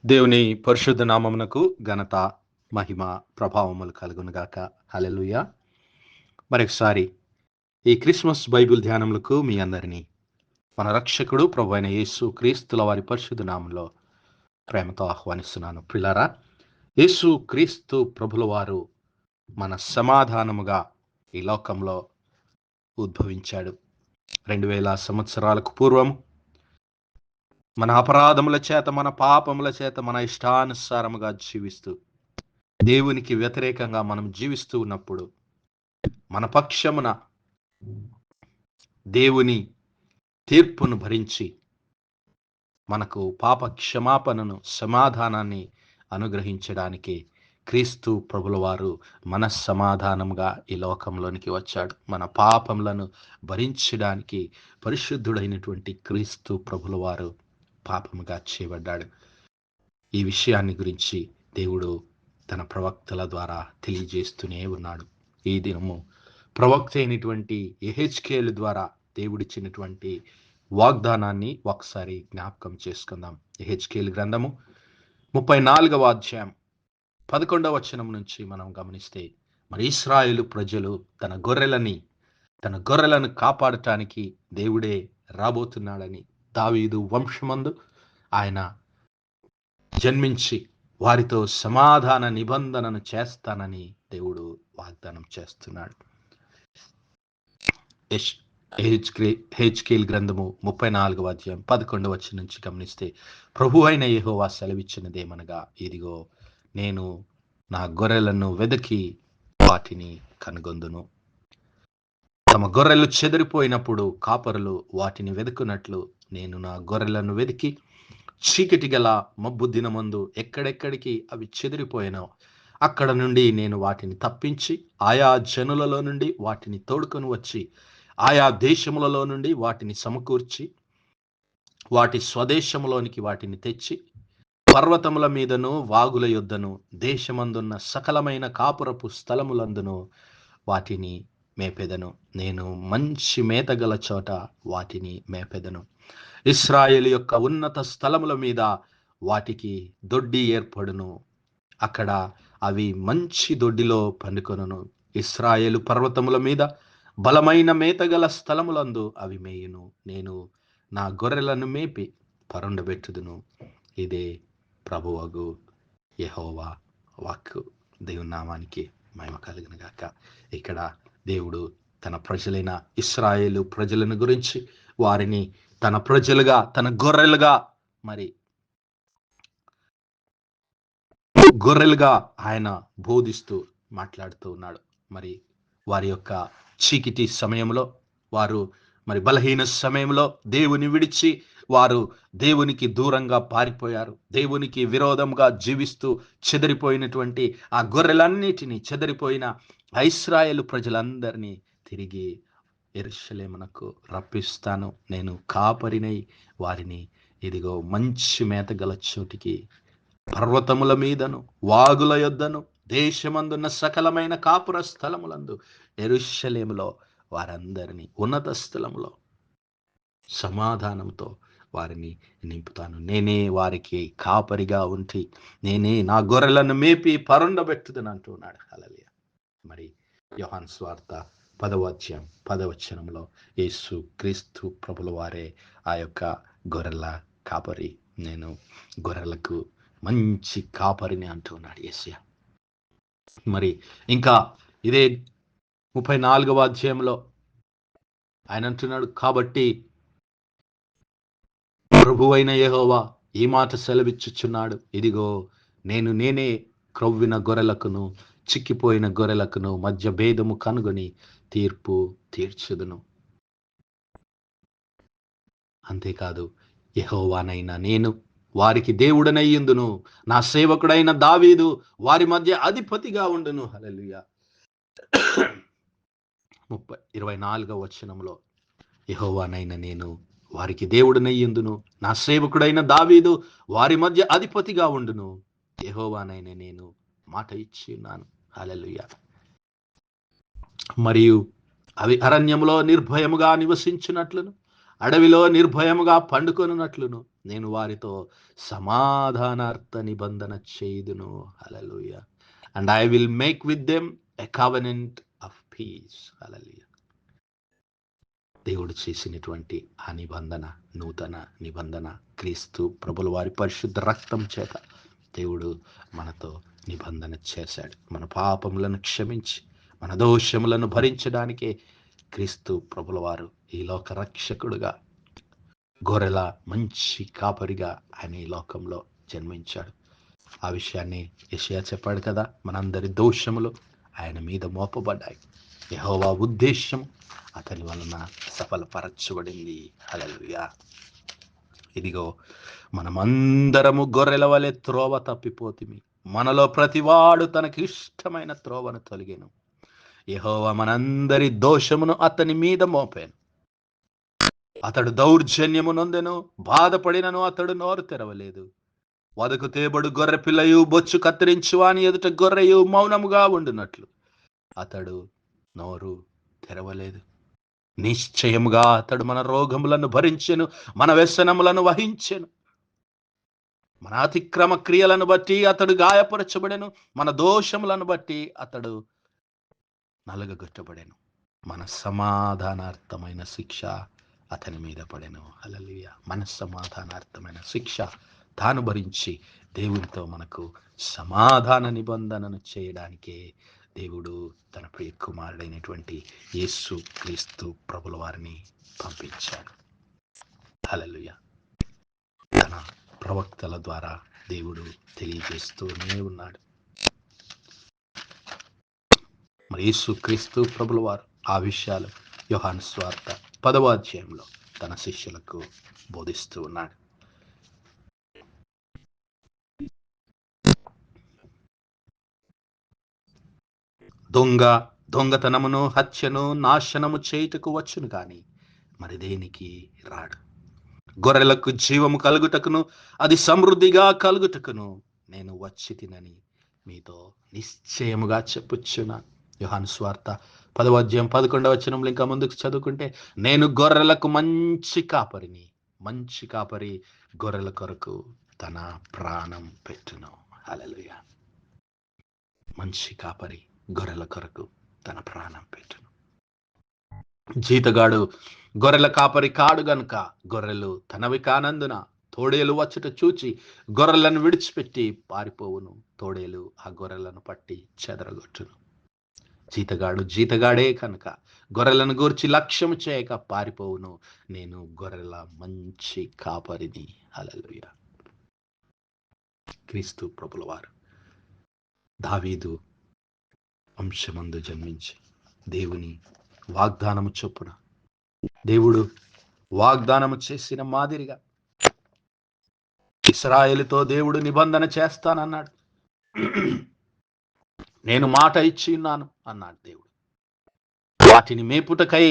దేవుని పరిశుద్ధ నామమునకు ఘనత, మహిమ, ప్రభావములు కలుగునుగాక. హల్లెలూయా. మరొకసారి ఈ క్రిస్మస్ బైబిల్ ధ్యానములకు మీ అందరినీ మన రక్షకుడు ప్రభువైన యేసు క్రీస్తుల వారి పరిశుద్ధ నామంలో ప్రేమతో ఆహ్వానిస్తున్నాను. ప్రియులారా, యేసు క్రీస్తు ప్రభుల వారు మన సమాధానముగా ఈ లోకంలో ఉద్భవించాడు. 2000 సంవత్సరాలకు పూర్వం మన అపరాధముల చేత, మన పాపముల చేత, మన ఇష్టానుసారముగా జీవిస్తూ దేవునికి వ్యతిరేకంగా మనం జీవిస్తూ ఉన్నప్పుడు మన పక్షమున దేవుని తీర్పును భరించి మనకు పాప క్షమాపణను, సమాధానాన్ని అనుగ్రహించడానికి క్రీస్తు ప్రభుల వారు మన సమాధానంగా ఈ లోకంలోనికి వచ్చాడు. మన పాపములను భరించడానికి పరిశుద్ధుడైనటువంటి క్రీస్తు ప్రభుల వారు పాపముగా చేయబడ్డాడు. ఈ విషయాన్ని గురించి దేవుడు తన ప్రవక్తల ద్వారా తెలియజేస్తూనే ఉన్నాడు. ఈ దినము ప్రవక్త అయినటువంటి యెహెజ్కేలు ద్వారా దేవుడిచ్చినటువంటి వాగ్దానాన్ని ఒకసారి జ్ఞాపకం చేసుకుందాం. యెహెజ్కేలు గ్రంథము 34వ అధ్యాయం 11వ వచనం నుంచి మనం గమనిస్తే, మరి ఇశ్రాయేలు ప్రజలు తన గొర్రెలను కాపాడటానికి దేవుడే రాబోతున్నాడని, దావీదు వంశమందు ఆయన జన్మించి వారితో సమాధాన నిబంధనను చేస్తానని దేవుడు వాగ్దానం చేస్తున్నాడు. యెహెజ్కేలు గ్రంథము 34వ అధ్యాయం 11వ వచనం నుంచి గమనిస్తే, ప్రభు అయిన యెహోవా సెలవిచ్చినదేమనగా, ఇదిగో నేను నా గొర్రెలను వెదకి వాటిని కనుగొందును. తమ గొర్రెలు చెదిరిపోయినప్పుడు కాపరులు వాటిని వెదుకున్నట్లు నేను నా గొర్రెలను వెదికి చీకటి గల మబ్బు దినమందు ఎక్కడెక్కడికి అవి చెదిరిపోయినో అక్కడ నుండి నేను వాటిని తప్పించి ఆయా జనులలో నుండి వాటిని తోడుకొని వచ్చి ఆయా దేశములలో నుండి వాటిని సమకూర్చి వాటి స్వదేశములోనికి వాటిని తెచ్చి పర్వతముల మీదను వాగుల యొద్దను దేశమందున్న సకలమైన కాపురపు స్థలములందును వాటిని మేపెదను. నేను మంచి మేతగల చోట వాటిని మేపెదను. ఇశ్రాయేలు యొక్క ఉన్నత స్థలముల మీద వాటికి దొడ్డి ఏర్పడును. అక్కడ అవి మంచి దొడ్డిలో పండుకొనును. ఇశ్రాయేలు పర్వతముల మీద బలమైన మేతగల స్థలములందు అవి మేయును. నేను నా గొర్రెలను మేపి పరుండబెట్టుదును. ఇదే ప్రభువగు యెహోవా వాక్కు. దేవుని నామానికి మహిమ కలుగును గాక. ఇక్కడ దేవుడు తన ప్రజలైన ఇశ్రాయేలు ప్రజలను గురించి, వారిని తన ప్రజలుగా, తన గొర్రెలుగా, మరి గొర్రెలుగా ఆయన బోధిస్తూ మాట్లాడుతూ ఉన్నాడు. మరి వారి యొక్క చీకటి సమయంలో, వారు మరి బలహీన సమయంలో దేవుని విడిచి వారు దేవునికి దూరంగా పారిపోయారు. దేవునికి విరోధంగా జీవిస్తూ చెదిరిపోయినటువంటి ఆ గొర్రెలన్నిటినీ, చెదిరిపోయిన ఇశ్రాయేలు ప్రజలందరినీ తిరిగి యెరూషలేమునకు రప్పిస్తాను. నేను కాపరినై వారిని ఇదిగో మంచి మేతగల చోటికి, పర్వతముల మీదను వాగుల యొద్దను దేశమందున్న సకలమైన కాపుర స్థలములందు యెరూషలేములో వారందరినీ ఉన్నత స్థలములో సమాధానంతో వారిని నింపుతాను. నేనే వారికి కాపరిగా ఉంటి నేనే నా గొర్రెలను మేపి పరుండబెట్టుదని అంటున్నాడు. హల్లెలూయా. మరి యోహాను సువార్త 10వ అధ్యాయం 10వ వచనంలో యేసు క్రీస్తు ప్రభుల వారే ఆ యొక్క గొర్రెల కాపరి. నేను గొర్రెలకు మంచి కాపరిని అంటున్నాడు యేసయ్య. మరి ఇంకా ఇదే 34వ అధ్యాయంలో ఆయన అంటున్నాడు, కాబట్టి ప్రభువైన యెహోవా ఈ మాట సెలవిచ్చుచున్నాడు, ఇదిగో నేనే క్రొవ్విన గొర్రెలకును చిక్కిపోయిన గొర్రెలకును మధ్య భేదము కనుగొని తీర్పు తీర్చుదును. అంతేకాదు, యెహోవానైన నేను వారికి దేవుడనయ్యుందును, నా సేవకుడైన దావీదు వారి మధ్య అధిపతిగా ఉండును. హల్లెలూయా. 24వ వచనంలో యెహోవానైన నేను వారికి దేవుడనయ్యుందును, నా సేవకుడైన దావీదు వారి మధ్య అధిపతిగా ఉండును, యెహోవానైన నేను మాట ఇచ్చి ఉన్నాను. హల్లెలూయా. మరియు అవి అరణ్యములో నిర్భయముగా నివసించినట్లును అడవిలో నిర్భయముగా పండుకొనున్నట్లును నేను వారితో సమాధానార్థ నిబంధన చేయుదును. Hallelujah. And I will make with them a covenant of peace. Hallelujah. దేవుడు చేసినటువంటి ఆ నిబంధన, నూతన నిబంధన, క్రీస్తు ప్రభుల వారి పరిశుద్ధ రక్తం చేత దేవుడు మనతో నిబంధన చేశాడు. మన పాపములను క్షమించి మన దోషములను భరించడానికే క్రీస్తు ప్రభుల వారు ఈ లోక రక్షకుడుగా, గొర్రెల మంచి కాపరిగా ఆయన ఈ లోకంలో జన్మించాడు. ఆ విషయాన్ని యెషయా చెప్పాడు కదా, మనందరి దోషములు ఆయన మీద మోపబడ్డాయి. యెహోవా ఉద్దేశం అతని వలన సఫలపరచబడింది. హల్లెలూయా. ఇదిగో మనమందరము గొర్రెల వలె త్రోవ తప్పిపోతిమి, మనలో ప్రతివాడు తనకి ఇష్టమైన త్రోవను తొలగెను. యెహోవా మనందరి దోషమును అతని మీద మోపాను. అతడు దౌర్జన్యము నొందెను, బాధపడినను అతడు నోరు తెరవలేదు. వదకు తేబడు గొర్రె పిల్లయు బొచ్చు కత్తిరించు వాని ఎదుట గొర్రెయు మౌనముగా ఉండునట్లు అతడు నోరు తెరవలేదు. నిశ్చయముగా అతడు మన రోగములను భరించెను, మన వ్యసనములను వహించెను. మన అతిక్రమ క్రియలను బట్టి అతడు గాయపరచబడెను, మన దోషములను బట్టి అతడు నలుగగొట్టబడెను. మన సమాధానార్థమైన శిక్ష అతని మీద పడెను. హల్లెలూయా. మన సమాధానార్థమైన శిక్ష తాను భరించి దేవునితో మనకు సమాధాన నిబంధనను చేయడానికే దేవుడు తన ప్రియ కుమారుడైనటువంటి యేసు క్రీస్తు ప్రభుల వారిని పంపించాడు. హల్లెలూయా. తన ప్రవక్తల ద్వారా దేవుడు తెలియజేస్తూనే ఉన్నాడు. మరి యేసు క్రీస్తు ప్రభుల వారు ఆ విషయాలు యోహాను సువార్త 10వ అధ్యాయంలో తన శిష్యులకు బోధిస్తూ ఉన్నాడు. దొంగతనమును, హత్యను, నాశనము చేయుటకు వచ్చును గాని మరి దేనికి రాడు. గొర్రెలకు జీవము కలుగుటకును అది సమృద్ధిగా కలుగుటకును నేను వచ్చి తినని మీతో నిశ్చయముగా చెప్పుచున్నాను. యోహాను సువార్త 10వ అధ్యాయం 11వ వచనంలో ఇంకా ముందుకు చదువుకుంటే, నేను గొర్రెలకు మంచి కాపరిని, మంచి కాపరి గొర్రెల కొరకు తన ప్రాణం పెట్టును. హల్లెలూయా. మంచి కాపరి గొర్రెల కొరకు తన ప్రాణం పెట్టును. జీతగాడు గొర్రెల కాపరి కాడు గనుక గొర్రెలు తనవి కానందున తోడేలు వచ్చుట చూచి గొర్రెలను విడిచిపెట్టి పారిపోవును. తోడేలు ఆ గొర్రెలను పట్టి చెదరగొట్టును. జీతగాడే కనుక గొర్రెలను గూర్చి లక్ష్యము చేయక పారిపోవును. నేను గొర్రెల మంచి కాపరిని. హల్లెలూయా. క్రీస్తు ప్రభుల వారు దావీదు వంశమందు జన్మించి దేవుని వాగ్దానము చొప్పున, దేవుడు వాగ్దానము చేసిన మాదిరిగా ఇశ్రాయేలుతో దేవుడు నిబంధన చేస్తానన్నాడు. నేను మాట ఇచ్చి ఉన్నాను అన్నాడు దేవుడు. వాటిని మేపుటకై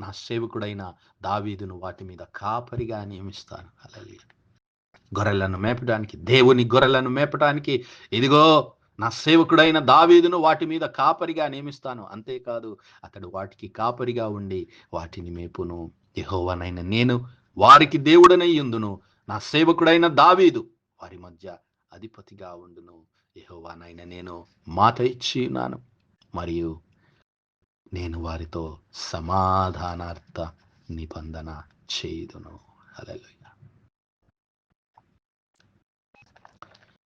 నా సేవకుడైన దావీదును వాటి మీద కాపరిగా నియమిస్తాను. హల్లెలూయా. గొర్రెలను మేపడానికి, దేవుని గొర్రెలను మేపడానికి ఇదిగో నా సేవకుడైన దావీదును వాటి మీద కాపరిగా నియమిస్తాను. అంతేకాదు అతడు వాటికి కాపరిగా ఉండి వాటిని మేపును. యెహోవానైన నేను వారికి దేవుడనై యుందును. నా సేవకుడైన దావీదు వారి మధ్య అధిపతిగా ఉండును. యెహోవానైన నేను మాట ఇచ్చి ఉన్నాను, మరియు నేను వారితో సమాధానార్థ నిబంధన చేయుదును. హల్లెలూయా.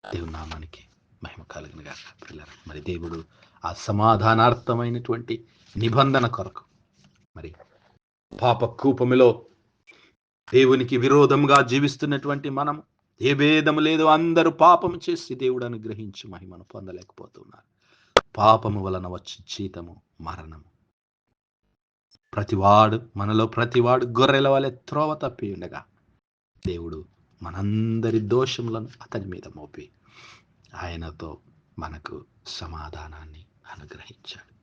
దేవుని నామానికి మహిమ కలుగును గాక. పిల్లలు, మరి దేవుడు ఆ సమాధానార్థమైనటువంటి నిబంధన కొరకు, మరి పాప కూపములో దేవునికి విరోధంగా జీవిస్తున్నటువంటి మనం, ఏ భేదము లేదు, అందరూ పాపము చేసి దేవుడు అనుగ్రహించి మహిమను పొందలేకపోతున్నారు. పాపము వలన వచ్చి జీతము మరణము. మనలో ప్రతివాడు గొర్రెల వలె త్రోవ తప్పి ఉండగా దేవుడు మనందరి దోషములను అతని మీద మోపి ఆయనతో మనకు సమాధానాన్ని అనుగ్రహించాడు.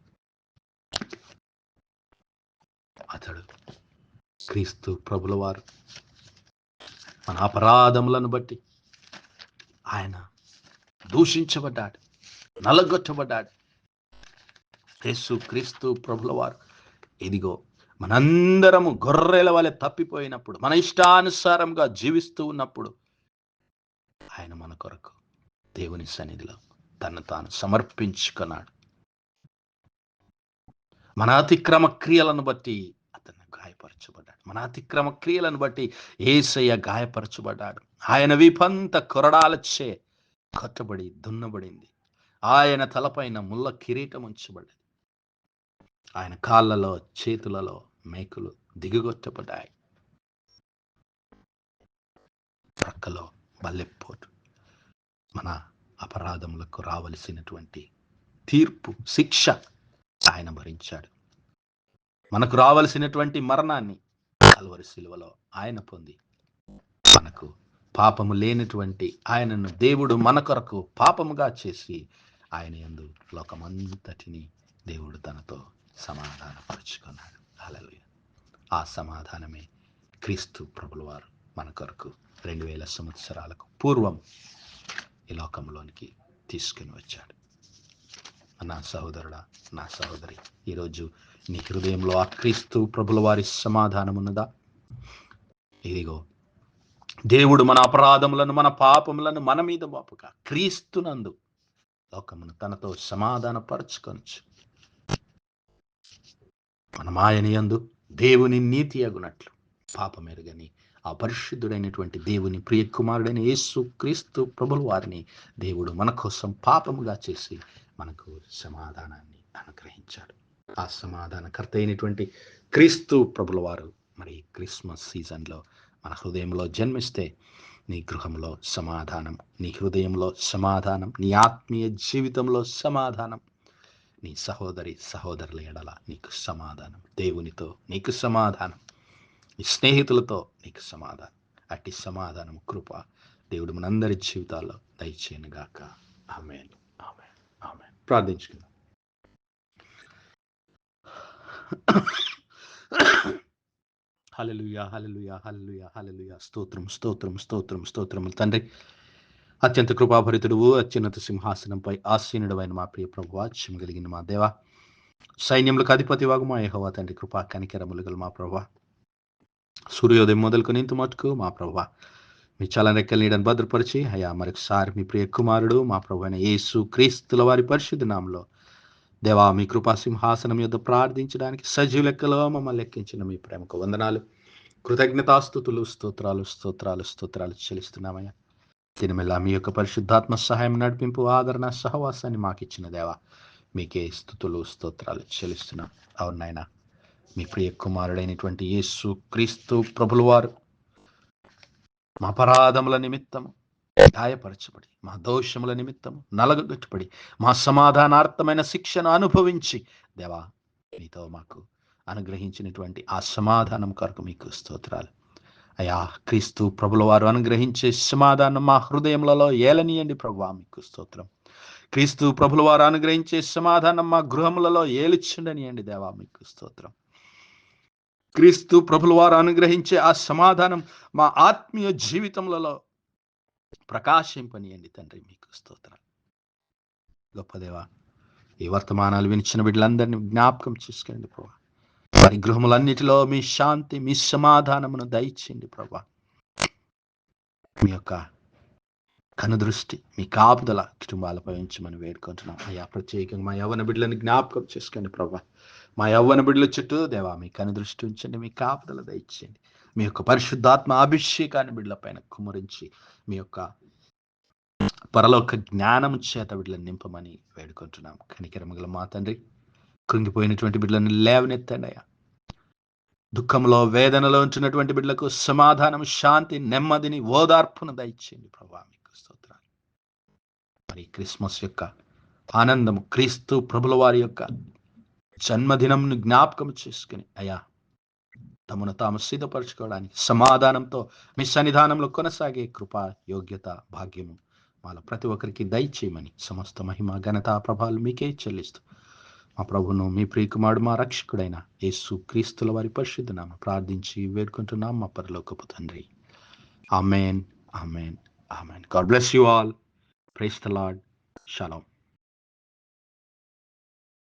అతడు క్రీస్తు ప్రభుల వారు మన అపరాధములను బట్టి ఆయన దూషించబడ్డాడు, నలగొట్టబడ్డాడు. యేసు క్రీస్తు ప్రభుల వారు ఇదిగో మనందరము గొర్రెల వలె తప్పిపోయినప్పుడు, మన ఇష్టానుసారంగా జీవిస్తూ ఉన్నప్పుడు ఆయన మన కొరకు దేవుని సన్నిధిలో తను తాను సమర్పించుకున్నాడు. మన అతిక్రమ క్రియలను బట్టి అతను గాయపరచబడ్డాడు. మన అతిక్రమ క్రియలను బట్టి యేసయ్య గాయపరచబడ్డాడు. ఆయన వీపంతా కొరడాలచే కట్టబడి దున్నబడింది. ఆయన తలపైన ముళ్ళ కిరీటం ఉంచబడ్డది. ఆయన కాళ్ళలో చేతులలో మేకులు దిగగొట్టబడ్డాయి. ప్రక్కలో బల్లెపోటు. మన అపరాధములకు రావలసినటువంటి తీర్పు, శిక్ష ఆయన భరించాడు. మనకు రావలసినటువంటి మరణాన్ని కల్వరి శిలువలో ఆయన పొంది, మనకు పాపము లేనటువంటి ఆయనను దేవుడు మన కొరకు పాపముగా చేసి ఆయన యందు లోకమంతటిని దేవుడు తనతో సమాధానపరుచుకున్నాడు. హల్లెలూయా. ఆ సమాధానమే క్రీస్తు ప్రభుల వారు మన కొరకు 2000 సంవత్సరాలకు పూర్వం ఈ లోకంలోనికి తీసుకుని వచ్చాడు. నా సహోదరుడా, నా సహోదరి, ఈరోజు నీ హృదయంలో ఆ క్రీస్తు ప్రభుల వారి సమాధానం ఉన్నదా? ఇదిగో, దేవుడు మన అపరాధములను, మన పాపములను మన మీద మోపగా క్రీస్తునందు లోకమును తనతో సమాధానపరచుకొనొచ్చు. మనం ఆయన యందు దేవుని నీతి అగునట్లు పాపమెరుగని ఆ పరిశుద్ధుడైనటువంటి దేవుని ప్రియ కుమారుడైన యేసు క్రీస్తు ప్రభుల వారిని దేవుడు మన కోసం పాపముగా చేసి మనకు సమాధానాన్ని అనుగ్రహించాడు. ఆ సమాధానకర్త అయినటువంటి క్రీస్తు ప్రభుల వారు మరి క్రిస్మస్ సీజన్లో మన హృదయంలో జన్మిస్తే నీ గృహంలో సమాధానం, నీ హృదయంలో సమాధానం, నీ ఆత్మీయ జీవితంలో సమాధానం, నీ సహోదరుల ఎడల నీకు సమాధానం, దేవునితో నీకు సమాధానం, నీ స్నేహితులతో నీకు సమాధానం. అట్టి సమాధానం, కృప దేవుడు మనందరి జీవితాల్లో దయచేయనుగాక. ఆమేన్, ఆమేన్, ఆమేన్. ప్రార్థించుకుందాం. హల్లెలూయా, హల్లెలూయా, హల్లెలూయా, హల్లెలూయా. స్తోత్రం, స్తోత్రం, స్తోత్రం, స్తోత్రములు తండ్రి. అత్యంత కృపాభరితుడువు, అత్యున్నత సింహాసనంపై ఆసీనుడవైన మా ప్రియ ప్రభువా, క్షమ కలిగిన మా దేవా, సైన్యములకు అధిపతి వాగు మా యెహోవా తండ్రి, కృపా కనికరములు గల మా ప్రభువా, సూర్యోదయం మొదలుకొని ఇంత మటుకు మా ప్రభువా మీ చల్లని రెక్కల నీడను భద్రపరిచి అయ్యా మరొకసారి మీ ప్రియ కుమారుడు మా ప్రభు అయిన యేసు క్రీస్తుల వారి పరిశుద్ధ నామములో దేవా మీ కృపా సింహాసనం యొద్ద ప్రార్థించడానికి సజీవ లెక్కలో మమ్మల్ని లెక్కించిన మీ ప్రేమకు వందనాలు, కృతజ్ఞతాస్తుతులు, స్తోత్రాలు, స్తోత్రాలు, స్తోత్రాలు చెల్లిస్తున్నామయ్యా. దీనిమెల్లా మీ యొక్క పరిశుద్ధాత్మ సహాయం, నడిపింపు, ఆదరణ, సహవాసాన్ని మాకు ఇచ్చిన దేవా మీకే స్తుతులు, స్తోత్రాలు చెల్లిస్తున్నాం. అవునాయన, మీ ప్రియ కుమారుడైనటువంటి యేసు క్రీస్తు ప్రభుల వారు మా అపరాధముల నిమిత్తము గాయపరచబడి, మా దోషముల నిమిత్తము నలగగొట్టబడి, మా సమాధానార్థమైన శిక్షను అనుభవించి దేవా మీతో మాకు అనుగ్రహించినటువంటి ఆ సమాధానం కొరకు మీకు స్తోత్రాలు అయ్యా. క్రీస్తు ప్రభుల వారు అనుగ్రహించే సమాధానం మా హృదయములలో ఏలనీయండి ప్రభువా, మీకు స్తోత్రం. క్రీస్తు ప్రభుల వారు అనుగ్రహించే సమాధానం మా గృహములలో ఏలుచుండనియండి దేవా, మీకు స్తోత్రం. క్రీస్తు ప్రభుల వారు అనుగ్రహించే ఆ సమాధానం మా ఆత్మీయ జీవితములలో ప్రకాశింపనియండి తండ్రి, మీకు స్తోత్రం. గొప్ప దేవా, ఈ వర్తమానాలు వినిచిన బిడ్డలందరినీ జ్ఞాపకం చేసుకోండి ప్రభా. వారి గృహములన్నిటిలో మీ శాంతి, మీ సమాధానమును దయచేయండి ప్రభా. మీ యొక్క కనుదృష్టి, మీ కాపుదల కుటుంబాలపై ఉంచమని వేడుకుంటున్నాం అయ్యా. ప్రత్యేకంగా మా యవ్వన బిడ్డలను జ్ఞాపకం చేసుకోండి ప్రభా. మా యవ్వన బిడ్డల చుట్టూ దేవా మీ కనుదృష్టి ఉంచండి, మీ కాపుదల దయచేయండి. మీ యొక్క పరిశుద్ధాత్మ అభిషేకాన్ని బిడ్డల పైన కుమ్మరించి మీ యొక్క పరలోక జ్ఞానం చేత బిడ్డలను నింపమని వేడుకుంటున్నాం. కనికరమగల మా తండ్రి, కృంగిపోయినటువంటి బిడ్డలను లేవనెత్తండి అయ్యా. దుఃఖంలో, వేదనలో ఉంటున్నటువంటి బిడ్డలకు సమాధానం, శాంతి, నెమ్మదిని, ఓదార్పును దయచేయండి ప్రభా, మీకు స్తోత్రాలు. మరి క్రిస్మస్ యొక్క ఆనందము, క్రీస్తు ప్రభుల వారి యొక్క జన్మదినంను జ్ఞాపకం చేసుకుని అయ్యా తమను తాము సిద్ధపరచుకోవడానికి సమాధానంతో మీ సన్నిధానంలో కొనసాగే కృప, యోగ్యత, భాగ్యము వాళ్ళ ప్రతి ఒక్కరికి దయచేయమని సమస్త మహిమ, ఘనత, ప్రభావాలు మీకే చెల్లిస్తూ మా ప్రభును, మీ ప్రియకుమారుడు, మా రక్షకుడైన యేసు క్రీస్తుల వారి పరిశుద్ధ నామమున ప్రార్థించి వేడుకుంటున్నాం మా పరలోకపు తండ్రి. Amen, amen, amen. God bless you all. Praise the Lord. Shalom.